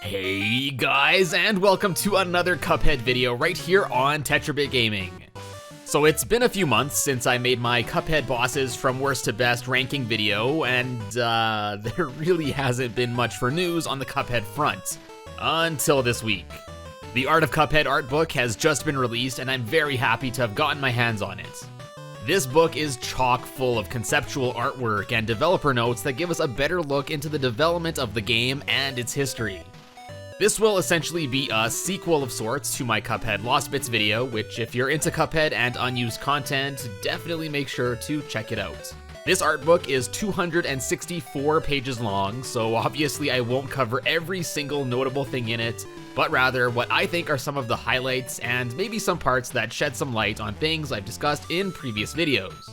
Hey guys, and welcome to another Cuphead video right here on TetraBitGaming. So it's been a few months since I made my Cuphead bosses from worst to best ranking video, and there really hasn't been much for news on the Cuphead front. Until this week. The Art of Cuphead Art Book has just been released, and I'm very happy to have gotten my hands on it. This book is chock full of conceptual artwork and developer notes that give us a better look into the development of the game and its history. This will essentially be a sequel of sorts to my Cuphead Lost Bits video, which if you're into Cuphead and unused content, definitely make sure to check it out. This art book is 264 pages long, so obviously I won't cover every single notable thing in it, but rather what I think are some of the highlights and maybe some parts that shed some light on things I've discussed in previous videos.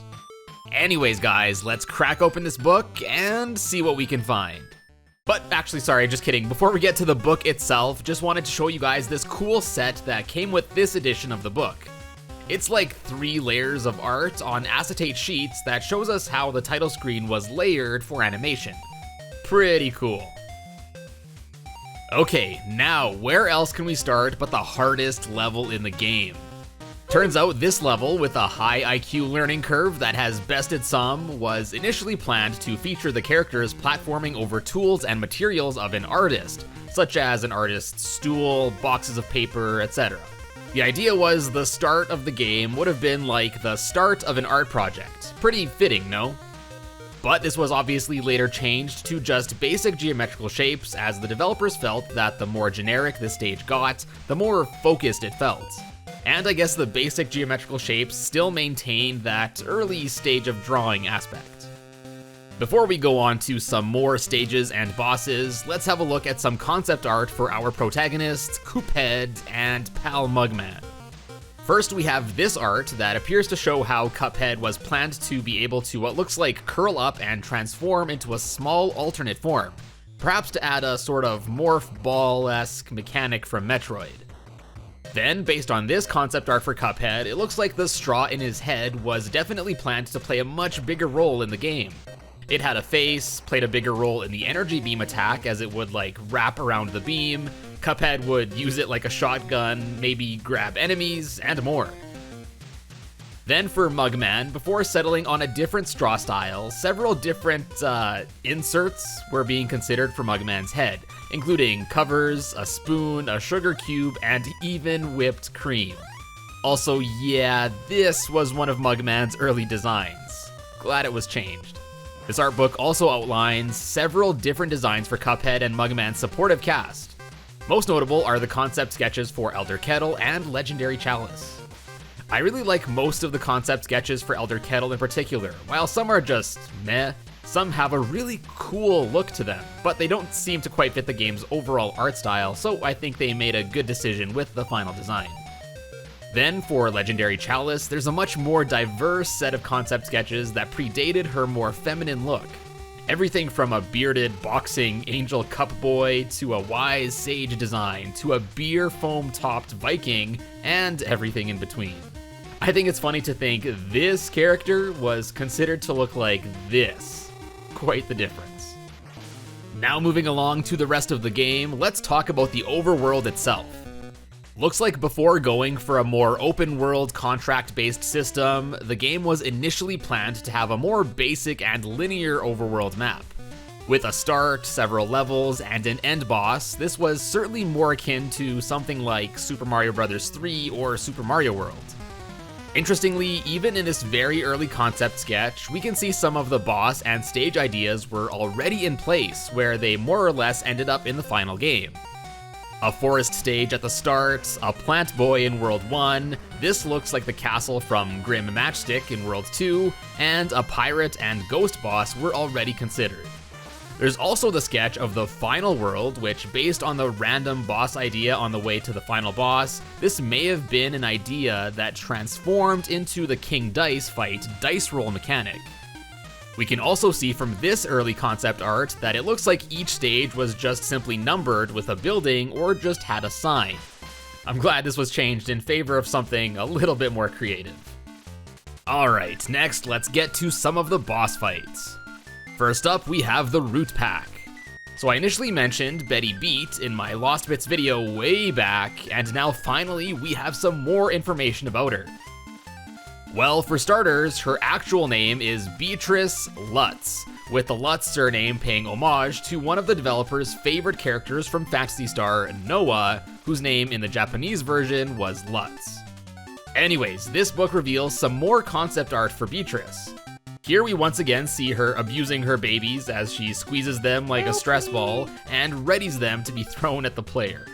Anyways guys, let's crack open this book and see what we can find. But actually, sorry, just kidding. Before we get to the book itself, just wanted to show you guys this cool set that came with this edition of the book. It's like 3 layers of art on acetate sheets that shows us how the title screen was layered for animation. Pretty cool. Okay, now where else can we start but the hardest level in the game? Turns out this level, with a high IQ learning curve that has bested some, was initially planned to feature the characters platforming over tools and materials of an artist, such as an artist's stool, boxes of paper, etc. The idea was the start of the game would have been like the start of an art project. Pretty fitting, no? But this was obviously later changed to just basic geometrical shapes, as the developers felt that the more generic this stage got, the more focused it felt. And I guess the basic geometrical shapes still maintain that early stage of drawing aspect. Before we go on to some more stages and bosses, let's have a look at some concept art for our protagonists, Cuphead and pal Mugman. First, we have this art that appears to show how Cuphead was planned to be able to what looks like curl up and transform into a small alternate form, perhaps to add a sort of morph ball-esque mechanic from Metroid. Then, based on this concept art for Cuphead, it looks like the straw in his head was definitely planned to play a much bigger role in the game. It had a face, played a bigger role in the energy beam attack as it would like wrap around the beam, Cuphead would use it like a shotgun, maybe grab enemies, and more. Then for Mugman, before settling on a different straw style, several different inserts were being considered for Mugman's head, including covers, a spoon, a sugar cube, and even whipped cream. Also, yeah, this was one of Mugman's early designs. Glad it was changed. This art book also outlines several different designs for Cuphead and Mugman's supportive cast. Most notable are the concept sketches for Elder Kettle and Legendary Chalice. I really like most of the concept sketches for Elder Kettle in particular. While some are just meh, some have a really cool look to them, but they don't seem to quite fit the game's overall art style, so I think they made a good decision with the final design. Then for Legendary Chalice, there's a much more diverse set of concept sketches that predated her more feminine look. Everything from a bearded boxing angel cup boy to a wise sage design to a beer foam topped Viking and everything in between. I think it's funny to think this character was considered to look like this. Quite the difference. Now moving along to the rest of the game, let's talk about the overworld itself. Looks like before going for a more open world contract-based system, the game was initially planned to have a more basic and linear overworld map. With a start, several levels, and an end boss, this was certainly more akin to something like Super Mario Bros. 3 or Super Mario World. Interestingly, even in this very early concept sketch, we can see some of the boss and stage ideas were already in place, where they more or less ended up in the final game. A forest stage at the start, a Plantboy in World 1, this looks like the castle from Grim Matchstick in World 2, and a pirate and ghost boss were already considered. There's also the sketch of the final world, which, based on the random boss idea on the way to the final boss, this may have been an idea that transformed into the King Dice fight dice roll mechanic. We can also see from this early concept art that it looks like each stage was just simply numbered with a building or just had a sign. I'm glad this was changed in favor of something a little bit more creative. Alright, next let's get to some of the boss fights. First up, we have the Root Pack. So I initially mentioned Betty Beat in my Lost Bits video way back, and now finally we have some more information about her. Well, for starters, her actual name is Beatrice Lutz, with the Lutz surname paying homage to one of the developer's favorite characters from Phantasy Star, Noah, whose name in the Japanese version was Lutz. Anyways, this book reveals some more concept art for Beatrice. Here we once again see her abusing her babies as she squeezes them like a stress ball and readies them to be thrown at the player.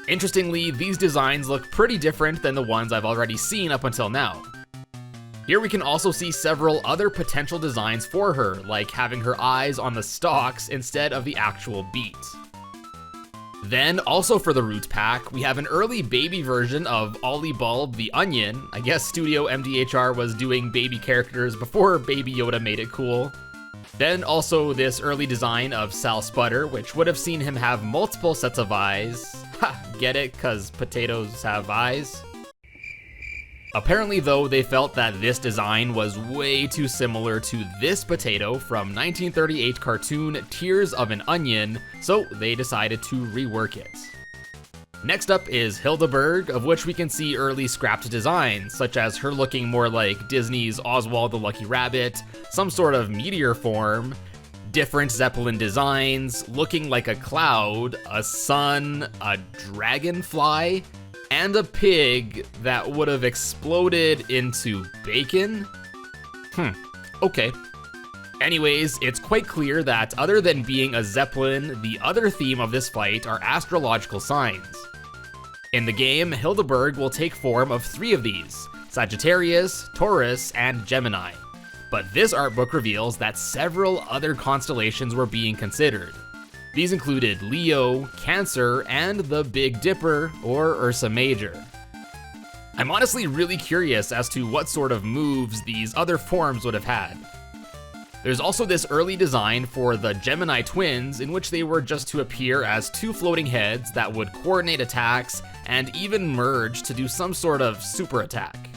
Interestingly, these designs look pretty different than the ones I've already seen up until now. Here we can also see several other potential designs for her, like having her eyes on the stalks instead of the actual beat. Then, also for the Root Pack, we have an early baby version of Ollie Bulb the Onion. I guess Studio MDHR was doing baby characters before Baby Yoda made it cool. Then also this early design of Sal Sputter, which would have seen him have multiple sets of eyes. Ha, get it? 'Cause potatoes have eyes? Apparently though, they felt that this design was way too similar to this potato from 1938 cartoon Tears of an Onion, so they decided to rework it. Next up is Hildaburg, of which we can see early scrapped designs, such as her looking more like Disney's Oswald the Lucky Rabbit, some sort of meteor form, different Zeppelin designs, looking like a cloud, a sun, a dragonfly, and a pig that would have exploded into bacon? Okay. Anyways, it's quite clear that other than being a Zeppelin, the other theme of this fight are astrological signs. In the game, Hildaburg will take form of 3 of these: Sagittarius, Taurus, and Gemini. But this art book reveals that several other constellations were being considered. These included Leo, Cancer, and the Big Dipper, or Ursa Major. I'm honestly really curious as to what sort of moves these other forms would have had. There's also this early design for the Gemini twins, in which they were just to appear as 2 floating heads that would coordinate attacks and even merge to do some sort of super attack.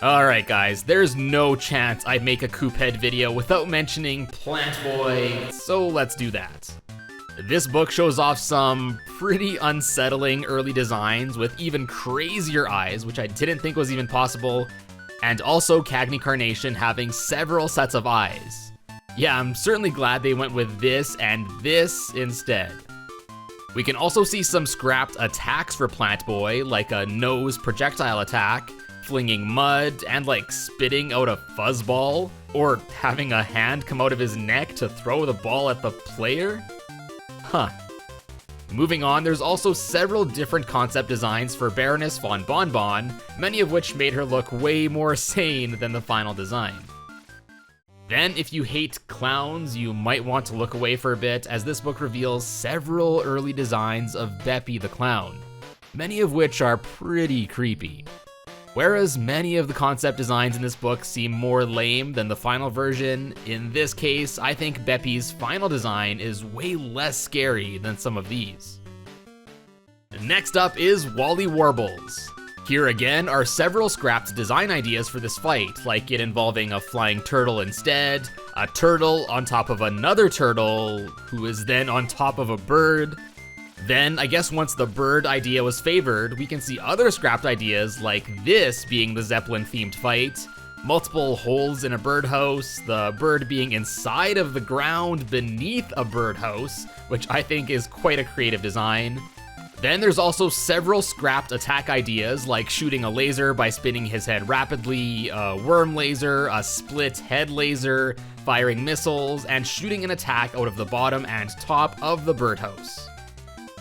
Alright guys, there's no chance I'd make a Cuphead video without mentioning Plantboy, so let's do that. This book shows off some pretty unsettling early designs with even crazier eyes, which I didn't think was even possible, and also Cagney Carnation having several sets of eyes. Yeah, I'm certainly glad they went with this and this instead. We can also see some scrapped attacks for Plantboy, like a nose projectile attack, flinging mud, and like spitting out a fuzzball, or having a hand come out of his neck to throw the ball at the player. Moving on, there's also several different concept designs for Baroness von Bonbon, many of which made her look way more sane than the final design. Then, if you hate clowns, you might want to look away for a bit, as this book reveals several early designs of Beppy the Clown, many of which are pretty creepy. Whereas many of the concept designs in this book seem more lame than the final version, in this case, I think Beppy's final design is way less scary than some of these. Next up is Walle Warbles. Here again are several scrapped design ideas for this fight, like it involving a flying turtle instead, a turtle on top of another turtle, who is then on top of a bird. Then, I guess once the bird idea was favored, we can see other scrapped ideas like this being the Zeppelin-themed fight, multiple holes in a birdhouse, the bird being inside of the ground beneath a birdhouse, which I think is quite a creative design. Then there's also several scrapped attack ideas like shooting a laser by spinning his head rapidly, a worm laser, a split head laser, firing missiles, and shooting an attack out of the bottom and top of the birdhouse.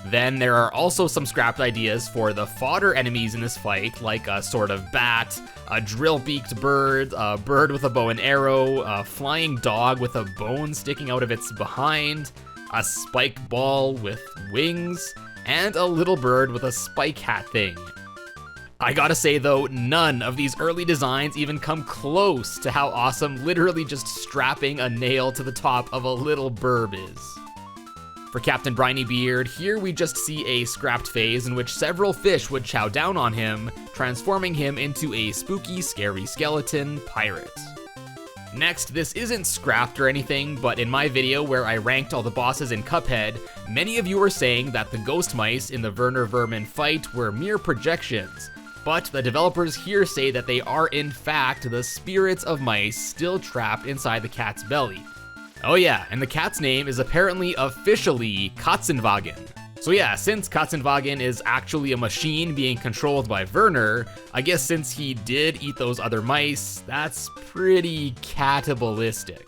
Then there are also some scrapped ideas for the fodder enemies in this fight, like a sort of bat, a drill-beaked bird, a bird with a bow and arrow, a flying dog with a bone sticking out of its behind, a spike ball with wings, and a little bird with a spike hat thing. I gotta say though, none of these early designs even come close to how awesome literally just strapping a nail to the top of a little burb is. For Captain Briny Beard, here we just see a scrapped phase in which several fish would chow down on him, transforming him into a spooky, scary skeleton pirate. Next, this isn't scrapped or anything, but in my video where I ranked all the bosses in Cuphead, many of you were saying that the ghost mice in the Werner Vermin fight were mere projections, but the developers here say that they are in fact the spirits of mice still trapped inside the cat's belly. Oh yeah, and the cat's name is apparently officially Katzenwagen. So yeah, since Katzenwagen is actually a machine being controlled by Werner, I guess since he did eat those other mice, that's pretty cannibalistic.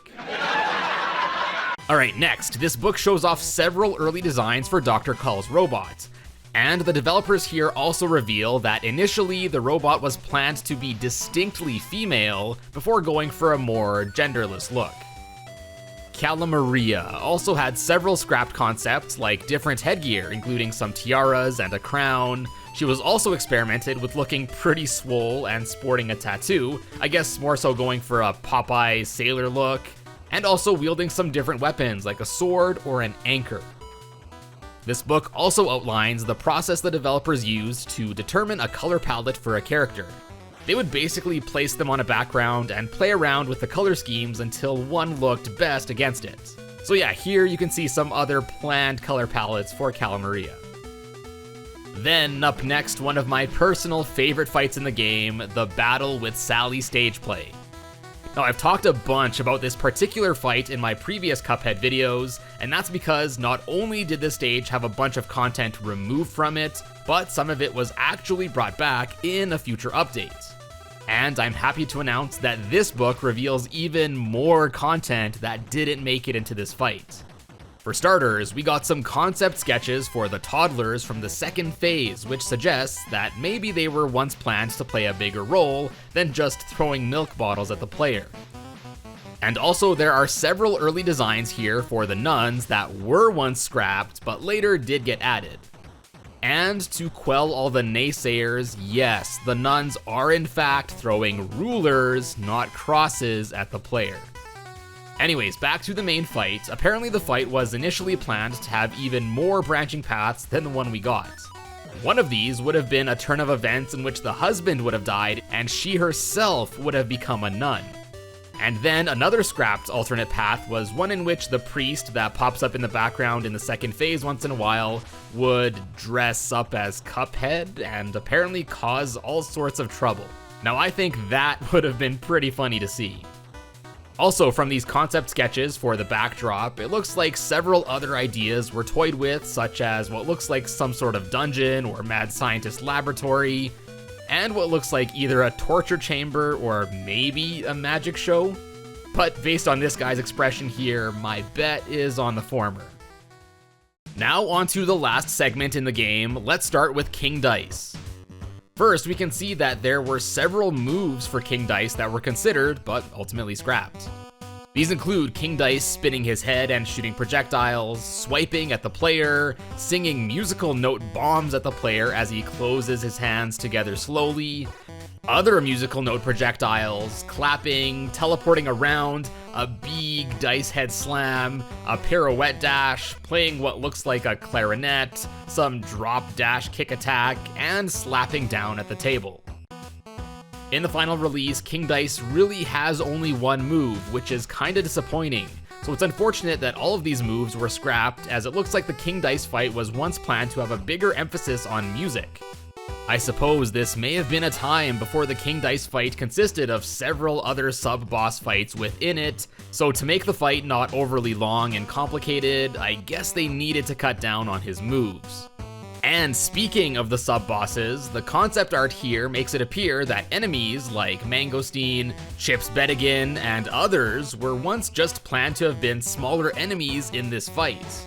Alright, next, this book shows off several early designs for Dr. Kull's robot. And the developers here also reveal that initially the robot was planned to be distinctly female before going for a more genderless look. Cala Maria also had several scrapped concepts like different headgear, including some tiaras and a crown. She was also experimented with looking pretty swole and sporting a tattoo, I guess more so going for a Popeye sailor look, and also wielding some different weapons like a sword or an anchor. This book also outlines the process the developers used to determine a color palette for a character. They would basically place them on a background and play around with the color schemes until one looked best against it. So yeah, here you can see some other planned color palettes for Cala Maria. Then up next, one of my personal favorite fights in the game, the battle with Sally stage play. Now I've talked a bunch about this particular fight in my previous Cuphead videos, and that's because not only did this stage have a bunch of content removed from it, but some of it was actually brought back in a future update. And I'm happy to announce that this book reveals even more content that didn't make it into this fight. For starters, we got some concept sketches for the toddlers from the second phase, which suggests that maybe they were once planned to play a bigger role than just throwing milk bottles at the player. And also there are several early designs here for the nuns that were once scrapped but later did get added. And to quell all the naysayers, yes, the nuns are in fact throwing rulers, not crosses, at the player. Anyways, back to the main fight. Apparently the fight was initially planned to have even more branching paths than the one we got. One of these would have been a turn of events in which the husband would have died and she herself would have become a nun. And then another scrapped alternate path was one in which the priest that pops up in the background in the second phase once in a while would dress up as Cuphead and apparently cause all sorts of trouble. Now I think that would have been pretty funny to see. Also, from these concept sketches for the backdrop, it looks like several other ideas were toyed with, such as what looks like some sort of dungeon or mad scientist laboratory, and what looks like either a torture chamber or maybe a magic show. But based on this guy's expression here, my bet is on the former. Now onto the last segment in the game, let's start with King Dice. First, we can see that there were several moves for King Dice that were considered, but ultimately scrapped. These include King Dice spinning his head and shooting projectiles, swiping at the player, singing musical note bombs at the player as he closes his hands together slowly, other musical note projectiles, clapping, teleporting around, a big dice head slam, a pirouette dash, playing what looks like a clarinet, some drop dash kick attack, and slapping down at the table. In the final release, King Dice really has only one move, which is kinda disappointing, so it's unfortunate that all of these moves were scrapped, as it looks like the King Dice fight was once planned to have a bigger emphasis on music. I suppose this may have been a time before the King Dice fight consisted of several other sub-boss fights within it, so to make the fight not overly long and complicated, I guess they needed to cut down on his moves. And speaking of the sub-bosses, the concept art here makes it appear that enemies like Mangosteen, Chips Bedigan, and others were once just planned to have been smaller enemies in this fight.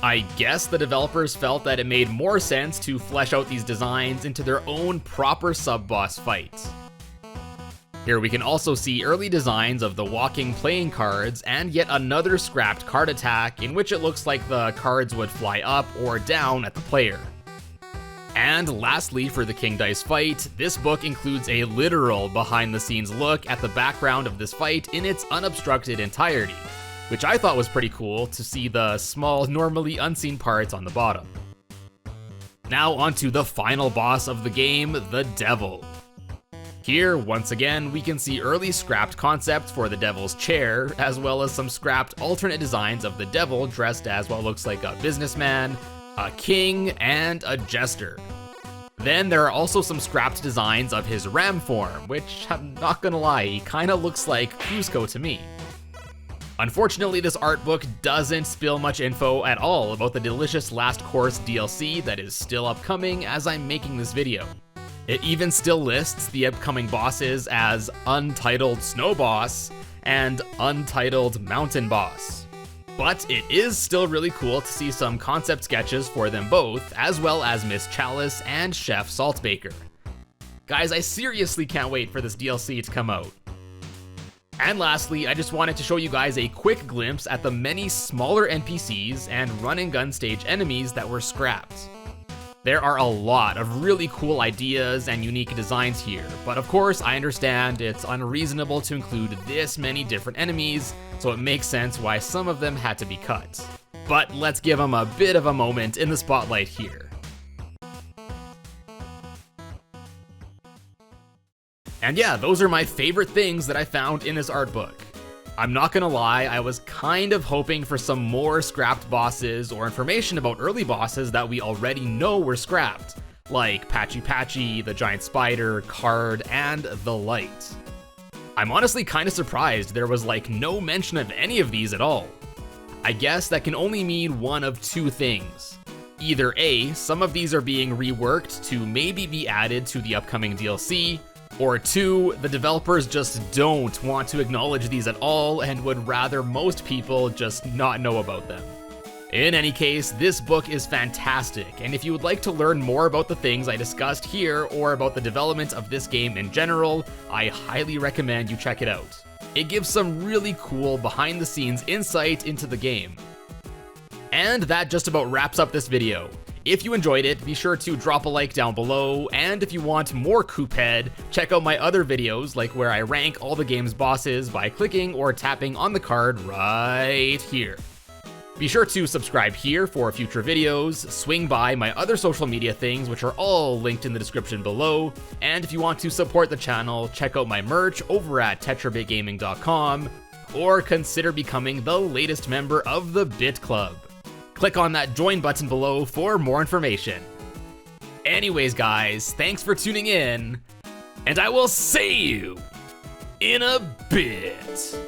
I guess the developers felt that it made more sense to flesh out these designs into their own proper sub-boss fights. Here we can also see early designs of the walking playing cards and yet another scrapped card attack in which it looks like the cards would fly up or down at the player. And lastly, for the King Dice fight, this book includes a literal behind-the-scenes look at the background of this fight in its unobstructed entirety, which I thought was pretty cool to see the small, normally unseen parts on the bottom. Now onto the final boss of the game, the Devil. Here, once again, we can see early scrapped concepts for the devil's chair, as well as some scrapped alternate designs of the devil dressed as what looks like a businessman, a king, and a jester. Then there are also some scrapped designs of his ram form, which, I'm not gonna lie, he kinda looks like Cusco to me. Unfortunately, this art book doesn't spill much info at all about the delicious Last Course DLC that is still upcoming as I'm making this video. It even still lists the upcoming bosses as Untitled Snow Boss and Untitled Mountain Boss. But it is still really cool to see some concept sketches for them both, as well as Miss Chalice and Chef Saltbaker. Guys, I seriously can't wait for this DLC to come out. And lastly, I just wanted to show you guys a quick glimpse at the many smaller NPCs and run-and-gun stage enemies that were scrapped. There are a lot of really cool ideas and unique designs here, but of course I understand it's unreasonable to include this many different enemies, so it makes sense why some of them had to be cut. But let's give them a bit of a moment in the spotlight here. And yeah, those are my favorite things that I found in this art book. I'm not gonna lie, I was kind of hoping for some more scrapped bosses or information about early bosses that we already know were scrapped, like Patchy Patchy, the Giant Spider, Card, and the Light. I'm honestly kinda surprised there was like no mention of any of these at all. I guess that can only mean one of two things. Either A, some of these are being reworked to maybe be added to the upcoming DLC, or 2, the developers just don't want to acknowledge these at all and would rather most people just not know about them. In any case, this book is fantastic, and if you would like to learn more about the things I discussed here or about the development of this game in general, I highly recommend you check it out. It gives some really cool behind-the-scenes insight into the game. And that just about wraps up this video. If you enjoyed it, be sure to drop a like down below, and if you want more Cuphead, check out my other videos like where I rank all the game's bosses by clicking or tapping on the card right here. Be sure to subscribe here for future videos, swing by my other social media things which are all linked in the description below, and if you want to support the channel, check out my merch over at TetraBitGaming.com, or consider becoming the latest member of the Bit Club. Click on that join button below for more information. Anyways guys, thanks for tuning in, and I will see you in a bit.